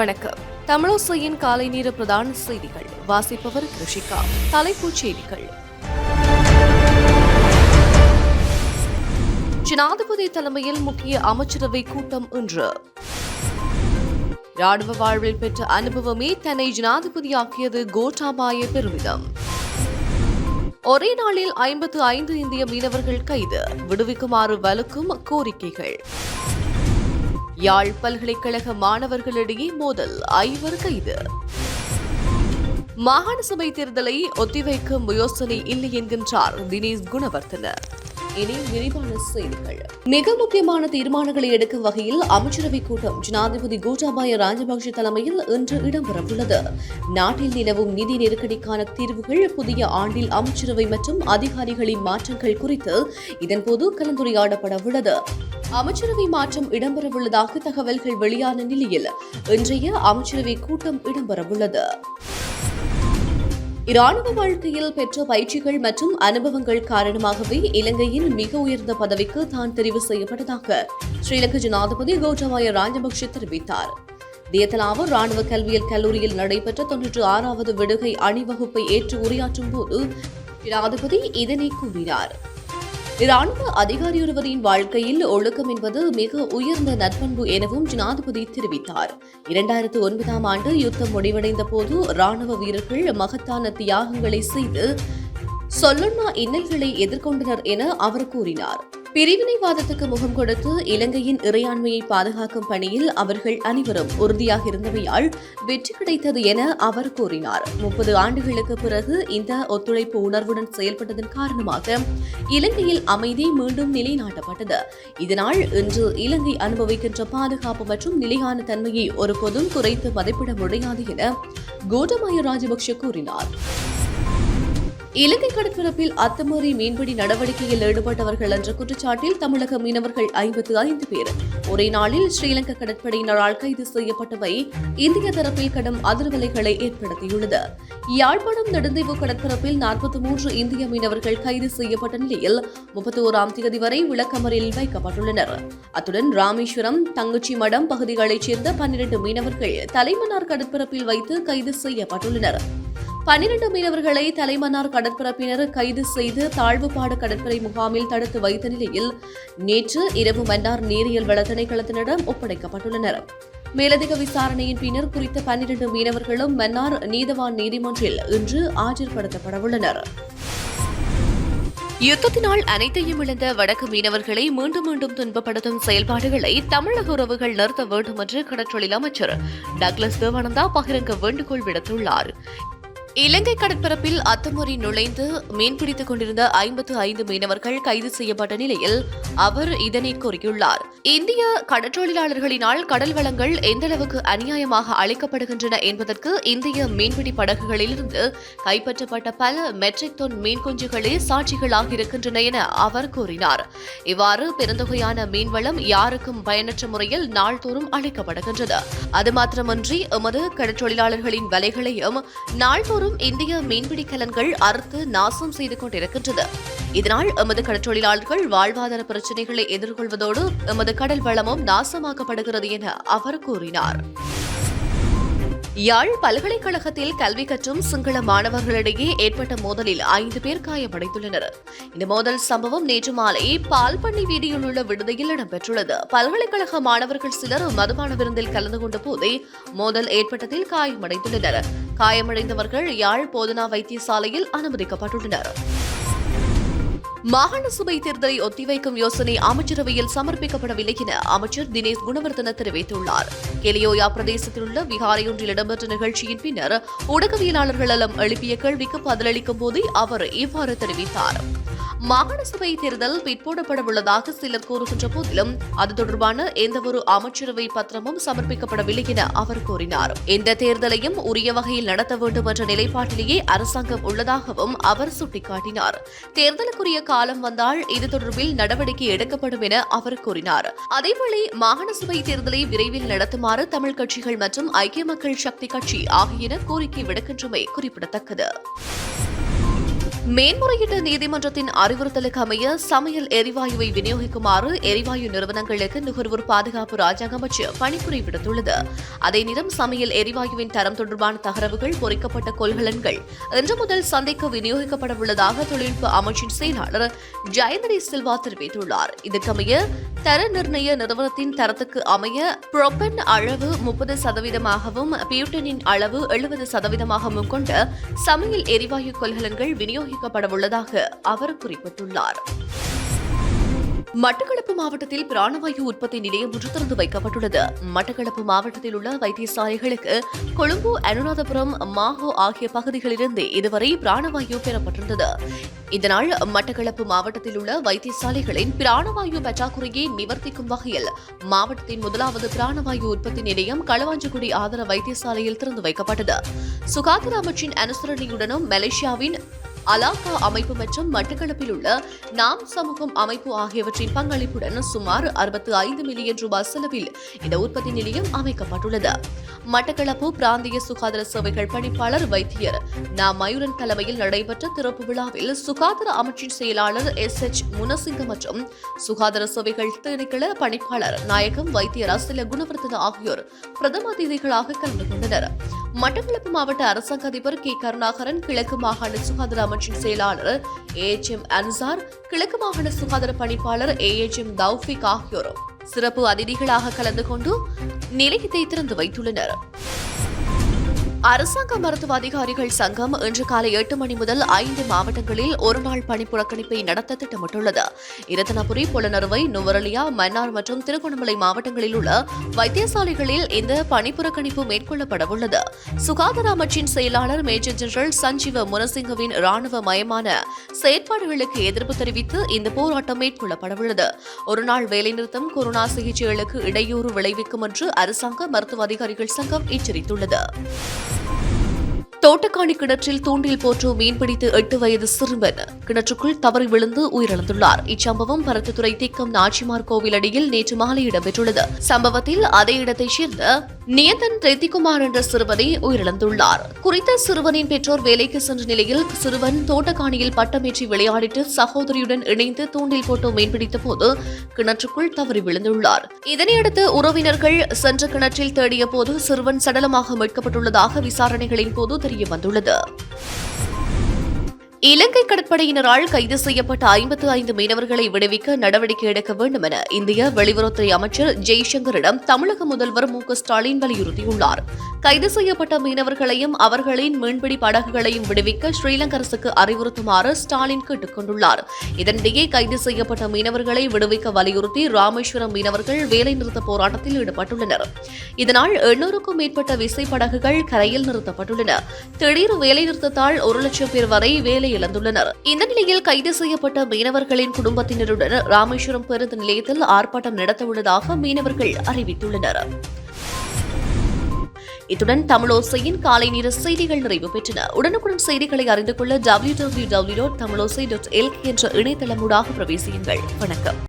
வணக்கம். தமிழோசையின் காலை நேர பிரதான செய்திகள் வாசிப்பவர் கிருஷிகா. தலைப்புச் செய்திகள். ஜனாதிபதி தலைமையில் முக்கிய அமைச்சரவை கூட்டம் இன்று. ராணுவ வாழ்வில் பெற்ற அனுபவமே தன்னை ஜனாதிபதியாக்கியது, கோட்டாபாய பெருமிதம். ஒரே நாளில் 55 இந்திய மீனவர்கள் கைது, விடுவிக்குமாறு வலுக்கும் கோரிக்கைகள். யாழ் பல்கலைக்கழக மாணவர்களிடையே மோதல், 5 கைது. மாகாண சபை தேர்தலை ஒத்திவைக்கும் யோசனை இல்லை என்கின்றார் தினேஷ் குணவர்தன. இனி விரிவான செய்திகள். மிக முக்கியமான தீர்மானங்களை எடுக்கும் வகையில் அமைச்சரவை கூட்டம் ஜனாதிபதி கோட்டாபாய ராஜபக்ஷ தலைமையில் இன்று இடம்பெறவுள்ளது. நாட்டில் நிலவும் நிதி நெருக்கடிக்கான தீர்வுகள், புதிய ஆண்டில் அமைச்சரவை மற்றும் அதிகாரிகளின் மாற்றங்கள் குறித்து இதன்போது கலந்துரையாடப்பட உள்ளது. அமைச்சரவை மாற்றம் இடம்பெறவுள்ளதாக தகவல்கள் வெளியான நிலையில் இன்றைய அமைச்சரவை கூட்டம் இடம்பெறவுள்ளது. இராணுவ வாழ்க்கையில் பெற்ற பயிற்சிகள் மற்றும் அனுபவங்கள் காரணமாகவே இலங்கையின் மிக உயர்ந்த பதவிக்கு தான் தெரிவு செய்யப்பட்டதாக ஸ்ரீலங்கா ஜனாதிபதி கோட்டாபாய ராஜபக்ஷ தெரிவித்தார். தியத்தலாவ ராணுவ கல்வியல் கல்லூரியில் நடைபெற்ற 96வது விடுகை அணிவகுப்பை ஏற்று உரையாற்றும் போது ஜனாதிபதி இதனை கூறினார். இராணுவ அதிகாரியொருவரின் வாழ்க்கையில் ஒழுக்கம் என்பது மிக உயர்ந்த நற்பண்பு எனவும் ஜனாதிபதி தெரிவித்தார். 2009ஆம் ஆண்டு யுத்தம் முடிவடைந்த போது ராணுவ வீரர்கள் மகத்தான தியாகங்களை செய்து சொல்லொன்னா இன்னல்களை எதிர்கொண்டனர் என அவர் கூறினார். பிரிவினைவாதத்துக்கு முகம் கொடுத்து இலங்கையின் இறையாண்மையை பாதுகாக்கும் பணியில் அவர்கள் அனைவரும் உறுதியாக இருந்தமையால் வெற்றி கிடைத்தது என அவர் கூறினார். 30 ஆண்டுகளுக்கு பிறகு இந்த ஒத்துழைப்பு உணர்வுடன் செயல்பட்டதன் காரணமாக இலங்கையில் அமைதி மீண்டும் நிலைநாட்டப்பட்டது. இதனால் இன்று இலங்கை அனுபவிக்கின்ற பாதுகாப்பு மற்றும் நிலையான தன்மையை ஒருபோதும் குறைத்து மதிப்பிட முடியாது என கோட்டாபாய ராஜபக்ஷ கூறினார். இலங்கை கடற்பரப்பில் அத்துமீறி மீன்பிடி நடவடிக்கையில் ஈடுபட்டவர்கள் என்ற குற்றச்சாட்டில் தமிழக மீனவர்கள் 55 பேர் ஒரே நாளில் ஸ்ரீலங்கா கடற்படையினரால் கைது செய்யப்பட்டவை இந்திய தரப்பில் கடும் அதிர்வலைகளை ஏற்படுத்தியுள்ளது. யாழ்ப்பாணம் நெடுந்தீவு கடற்பரப்பில் 43 இந்திய மீனவர்கள் கைது செய்யப்பட்ட நிலையில் 31ஆம் தேதி வரை விளக்கமறியலில் வைக்கப்பட்டுள்ளனர். அத்துடன் ராமேஸ்வரம், தங்கச்சி மடம் பகுதிகளைச் சேர்ந்த 12 மீனவர்கள் தலைமன்னார் கடற்பரப்பில் வைத்து கைது செய்யப்பட்டுள்ளனர். 12 மீனவர்களை தலைமன்னார் கடற்பரப்பினர் கைது செய்து தாழ்வுபாடு கடற்படை முகாமில் தடுத்து வைத்த நிலையில் நேற்று இரவு மன்னார் நீரியல் வள திணைக்களத்தினரிடம் ஒப்படைக்கப்பட்டுள்ளனர். மேலதிக விசாரணையின் பின்னர் குறித்த 12 மீனவர்களும் மன்னார் நீதவான் நீதிமன்றில் இன்று ஆஜர்படுத்தப்படவுள்ளனர். யுத்தத்தினால் அனைத்தையும் இழந்த வடக்கு மீனவர்களை மீண்டும் மீண்டும் துன்பப்படுத்தும் செயல்பாடுகளை தமிழக உறவுகள் நிறுத்த வேண்டும் என்று கடற்றொழில் அமைச்சர் டக்ளஸ் தேவானந்தா பகிரங்க வேண்டுகோள் விடுத்துள்ளார். இலங்கை கடற்பரப்பில் அத்துமீறி நுழைந்து மீன்பிடித்துக் கொண்டிருந்த 55 மீனவர்கள் கைது செய்யப்பட்ட நிலையில் அவர் இதனை கூறியுள்ளார். இந்திய கடற்றொழிலாளர்களினால் கடல் வளங்கள் எந்தளவுக்கு அநியாயமாக அளிக்கப்படுகின்றன என்பதற்கு இந்திய மீன்பிடி படகுகளிலிருந்து கைப்பற்றப்பட்ட பல மெட்ரிக் டன் மீன் குஞ்சுகளே சாட்சிகளாக இருக்கின்றன என அவர் கூறினார். இவ்வாறு பெருந்தொகையான மீன்வளம் யாருக்கும் பயனற்ற முறையில் நாள்தோறும் அளிக்கப்படுகின்றது. அது மாத்திரமன்றி எமது கடற்றொழிலாளர்களின் வலைகளையும் நாள்தோறும் இந்திய மீன்பிடி கலன்கள் அறுத்து நாசம் செய்து கொண்டிருக்கின்றது. இதனால் எமது கடற்றொழிலாளர்கள் வாழ்வாதார பிரச்சினைகளை எதிர்கொள்வதோடு எமது கடல் வளமும் நாசமாக்கப்படுகிறது என அவர் கூறினார். யாழ் பல்கலைக்கழகத்தில் கல்வி கற்றும் சிங்கள மாணவர்களிடையே ஏற்பட்ட மோதலில் 5 பேர் காயமடைந்துள்ளனர். இந்த மோதல் சம்பவம் நேற்று மாலை பால்பண்ணி வீதியில் உள்ள விடுதியில் இடம்பெற்றுள்ளது. பல்கலைக்கழக மாணவர்கள் சிலர் மதுபான விருந்தில் கலந்து கொண்ட போதே மோதல் ஏற்பட்டதில் காயமடைந்துள்ளனர். காயமடைந்தவர்கள் யாழ் போதனா வைத்தியசாலையில் அனுமதிக்கப்பட்டுள்ளனர். மாகாண சபை தேர்தலை ஒத்திவைக்கும் யோசனை அமைச்சரவையில் சமர்ப்பிக்கப்படவில்லை என அமைச்சர் தினேஷ் குணவர்தன தெரிவித்துள்ளார். கெலியோயா பிரதேசத்தில் உள்ள விகாரையொன்றில் இடம்பெற்ற நிகழ்ச்சியின் பின்னர் ஊடகவியலாளர்களிடம் எழுப்பிய கேள்விக்கு பதிலளிக்கும் போதே அவர் இவ்வாறு தெரிவித்தார். மாகாண சபை தேர்தல் பிற்போடப்பட உள்ளதாக சிலர் கூறுகின்ற போதிலும் அது தொடர்பான எந்தவொரு அமைச்சரவை பத்திரமும் சமர்ப்பிக்கப்படவில்லை என அவர் கூறினார். எந்த தேர்தலையும் உரிய வகையில் நடத்த வேண்டும் என்ற நிலைப்பாட்டிலேயே அரசாங்கம் உள்ளதாகவும் அவர் சுட்டிக்காட்டினார். தேர்தலுக்குரிய காலம் வந்தால் இது தொடர்பில் நடவடிக்கை எடுக்கப்படும் என அவர் கூறினார். அதேவேளை மாகாண சபை தேர்தலை விரைவில் நடத்துமாறு தமிழ் கட்சிகள் மற்றும் ஐக்கிய மக்கள் சக்தி கட்சி ஆகியன கோரிக்கை விடுக்கின்றமை குறிப்பிடத்தக்கது. மேன்முறையீட்டு நீதிமன்றத்தின் அறிவுறுத்தலுக்கு அமைய சமையல் எரிவாயுவை விநியோகிக்குமாறு எரிவாயு நிறுவனங்களுக்கு நுகர்வோர் பாதுகாப்பு ராஜாங்க அமைச்சு பணிப்புரை விடுத்துள்ளது. அதே நேரம் சமையல் எரிவாயுவின் தரம் தொடர்பான தகவல்கள் பொறிக்கப்பட்ட கொள்கலன்கள் இன்று முதல் சந்தைக்கு விநியோகிக்கப்பட உள்ளதாக தொழில்நுட்ப அமைச்சின் செயலாளர் ஜெயந்தி சில்வா தெரிவித்துள்ளார். இதற்கமைய தர நிர்ணய நிறுவனத்தின் தரத்துக்கு அமைய புரோபன் அளவு 30%ஆகவும் பியூட்டனின் அளவு 70%ஆகவும் கொண்ட சமையல் எரிவாயு கொள்கலன்கள் விநியோகிக்கப்பட உள்ளதாக அவர் குறிப்பிட்டுள்ளார். மட்டக்களப்பு மாவட்டத்தில் பிராணவாயு உற்பத்தி நிலையம் ஒன்று திறந்து வைக்கப்பட்டுள்ளது. மட்டக்களப்பு மாவட்டத்தில் உள்ள வைத்தியசாலைகளுக்கு கொழும்பு, அனுராதபுரம், மாஹோ ஆகிய பகுதிகளிலிருந்து இதுவரை பிராணவாயு பெறப்பட்டிருந்தது. இதனால் மட்டக்களப்பு மாவட்டத்தில் உள்ள வைத்தியசாலைகளின் பிராணவாயு பற்றாக்குறையை நிவர்த்திக்கும் வகையில் மாவட்டத்தின் முதலாவது பிராணவாயு உற்பத்தி நிலையம் களுவாஞ்சிக்குடி ஆதார வைத்தியசாலையில் திறந்து வைக்கப்பட்டது. சுகாதார அமைச்சின் அனுசரணையுடனும் மலேசியாவின் அலாகா அமைப்பு மற்றும் மட்டக்களப்பில் உள்ள நாம் சமூகம் அமைப்பு ஆகியவற்றின் பங்களிப்புடன் சுமார் 65 மில்லியன் ரூபாய் செலவில் இந்த உற்பத்தி நிலையம் அமைக்கப்பட்டுள்ளது. மட்டக்களப்பு பிராந்திய சுகாதார சேவைகள் பணிப்பாளர் வைத்தியர் மயூரன் தலைமையில் நடைபெற்ற திறப்பு விழாவில் சுகாதார அமைச்சின் செயலாளர் SH முனசிங்க மற்றும் சுகாதார சேவைகள் திணைக்கள பணிப்பாளர் நாயகம் வைத்தியர் அசில குணவர்தன ஆகியோர் பிரதம அதிதிகளாக கலந்து கொண்டனர். மட்டக்களப்பு மாவட்ட அரசாங்க அதிபர் கே கருணாகரன், கிழக்கு மாகாண சுகாதார அமைச்சின் செயலாளர் AHM அன்சார், கிழக்கு மாகாண சுகாதார பணிப்பாளர் AHM தௌஃபிக் ஆகியோர் சிறப்பு அதிதிகளாக கலந்து கொண்டு நிலையத்தை திறந்து வைத்துள்ளனர். அரசாங்க மருத்துவ அதிகாரிகள் சங்கம் இன்று காலை 8 மணி முதல் 5 மாவட்டங்களில் ஒருநாள் பணி புறக்கணிப்பை நடத்த திட்டமிட்டுள்ளது. இரத்தனபுரி, பொலனறுவை, நுவரெலியா, மன்னார் மற்றும் திருகோணமலை மாவட்டங்களில் உள்ள வைத்தியசாலைகளில் இந்த பணி புறக்கணிப்பு மேற்கொள்ளப்பட உள்ளது. சுகாதார அமைச்சின் செயலாளர் மேஜர் ஜெனரல் சஞ்சீவ முனசிங்கவின் ராணுவ மயமான செயற்பாடுகளுக்கு எதிர்ப்பு தெரிவித்து இந்த போராட்டம் மேற்கொள்ளப்பட உள்ளது. ஒருநாள் வேலைநிறுத்தம் கொரோனா சிகிச்சைகளுக்கு இடையூறு விளைவிக்கும் என்று அரசாங்க மருத்துவ அதிகாரிகள் சங்கம் எச்சரித்துள்ளது. தோட்டக்காணி கிணற்றில் தூண்டில் போட்டு மீன்பிடித்து 8 வயது சிறுவன் கிணற்றுக்குள் தவறி விழுந்து உயிரிழந்துள்ளார். இச்சம்பவம் பருத்தித்துறை திக்கம் நாச்சிமார் கோவில் அடியில் நேற்று மாலை இடம்பெற்றுள்ளது. சம்பவத்தில் அதே இடத்தைச் சேர்ந்த நியந்தன் ரெத்திகுமார் என்ற சிறுவனை உயிரிழந்துள்ளார். குறித்த சிறுவனின் பெற்றோர் வேலைக்கு சென்ற நிலையில் சிறுவன் தோட்டக்காணியில் பட்டமேற்றி விளையாடிட்டு சகோதரியுடன் இணைந்து தூண்டில் போட்டு மீன்பிடித்த போது கிணற்றுக்குள் தவறி விழுந்துள்ளார். இதனையடுத்து உறவினர்கள் சென்ற கிணற்றில் தேடிய போது சிறுவன் சடலமாக மீட்கப்பட்டுள்ளதாக விசாரணைகளின் போது தெரிய வந்துள்ளது. இலங்கை கடற்படையினரால் கைது செய்யப்பட்ட 55 மீனவர்களை விடுவிக்க நடவடிக்கை எடுக்க வேண்டும் என இந்திய வெளியுறவுத்துறை அமைச்சர் ஜெய்சங்கரிடம் தமிழக முதல்வர் மு.க. ஸ்டாலின் வலியுறுத்தியுள்ளார். கைது செய்யப்பட்ட மீனவர்களையும் அவர்களின் மீன்பிடி படகுகளையும் விடுவிக்க ஸ்ரீலங்கா அரசுக்கு அறிவுறுத்துமாறு ஸ்டாலின் கேட்டுக் கொண்டுள்ளார். இதனிடையே கைது செய்யப்பட்ட மீனவர்களை விடுவிக்க வலியுறுத்தி ராமேஸ்வரம் மீனவர்கள் வேலைநிறுத்த போராட்டத்தில் ஈடுபட்டுள்ளனர். இதனால் 800க்கும் மேற்பட்ட விசைப்படகுகள் கரையில் நிறுத்தப்பட்டுள்ளன. திடீர் வேலைநிறுத்தத்தால் 1 லட்சம் பேர் வரை வேலை இழந்துள்ளனர். இந்த நிலையில் கைது செய்யப்பட்ட மீனவர்களின் குடும்பத்தினருடன் ராமேஸ்வரம் பேருந்து நிலையத்தில் ஆர்ப்பாட்டம் நடத்தவுள்ளதாக மீனவர்கள் அறிவித்துள்ளனர். இத்துடன் தமிழோசையின் காலை நேர செய்திகள் நிறைவு பெற்றன. உடனுக்குடன் செய்திகளை அறிந்து கொள்ள www.tamilosai.lk என்ற இணையதளமூடாக பிரவேசியுங்கள். வணக்கம்.